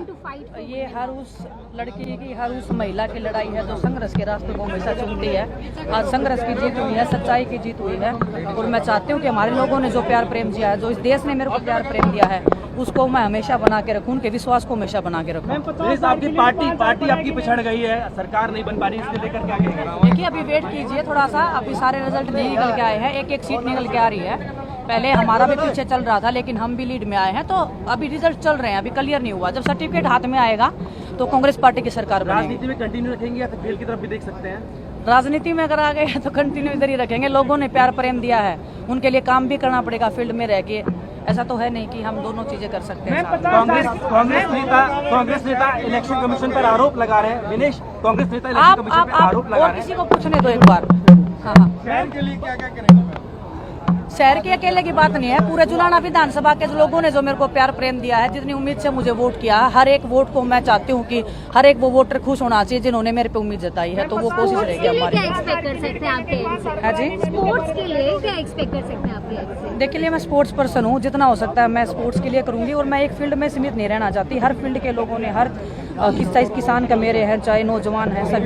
ये हर उस लड़की की, हर उस महिला की लड़ाई है जो संघर्ष के रास्ते को हमेशा चुनती है। आज संघर्ष की जीत हुई है, सच्चाई की जीत हुई है, और मैं चाहती हूँ कि हमारे लोगों ने जो प्यार प्रेम दिया है, जो इस देश ने मेरे को प्यार प्रेम दिया है, उसको मैं हमेशा बना के रखूँ, उनके विश्वास को हमेशा बना के रखूँ। आपकी पार्टी आपकी पिछड़ गई है, सरकार नहीं बन पा रही, इसको लेकर क्या कहेंगे? देखिए, अभी वेट कीजिए थोड़ा सा, अभी सारे रिजल्ट नहीं निकल के आए हैं, एक एक सीट निकल के आ रही है। पहले हमारा भी पीछे चल रहा था, लेकिन हम भी लीड में आए हैं, तो अभी रिजल्ट चल रहे हैं, अभी क्लियर नहीं हुआ। जब सर्टिफिकेट हाथ में आएगा तो कांग्रेस पार्टी की सरकार बनेगी। राजनीति में कंटिन्यू रखेंगे या फिर खेल की तरफ भी देख सकते हैं? राजनीति में अगर आ गए तो कंटिन्यू इधर ही रखेंगे। लोगों ने प्यार प्रेम दिया है, उनके लिए काम भी करना पड़ेगा फील्ड में रह के। ऐसा तो है नहीं कि हम दोनों चीजें कर सकते हैं। कांग्रेस नेता इलेक्शन कमीशन पर आरोप लगा रहे हैं। विनेश, कांग्रेस नेता इलेक्शन कमीशन पर आरोप लगा रहे हैं। और किसी को पूछने दो एक बार। हाँ, शहर के लिए क्या क्या करेंगे? शहर के अकेले की बात नहीं है, पूरे जुलाना विधानसभा के लोगों ने जो मेरे को प्यार प्रेम दिया है, जितनी उम्मीद से मुझे वोट किया, हर एक वोट को मैं चाहती हूँ कि हर एक वो वोटर खुश होना चाहिए जिन्होंने मेरे पे उम्मीद जताई है, तो वो कोशिश रहेगी हमारी। क्या एक्सपेक्ट कर सकते हैं आपके? हाँ जी, स्पोर्ट्स के लिए क्या एक्सपेक्ट कर सकते हैं आपके? देखिए, मैं स्पोर्ट्स पर्सन हूँ, जितना हो सकता है मैं स्पोर्ट्स के लिए करूँगी, और मैं एक फील्ड में सीमित नहीं रहना चाहती। हर फील्ड के लोगों ने, हर किसान का मेरे हैं, चाहे नौजवान हैं, सभी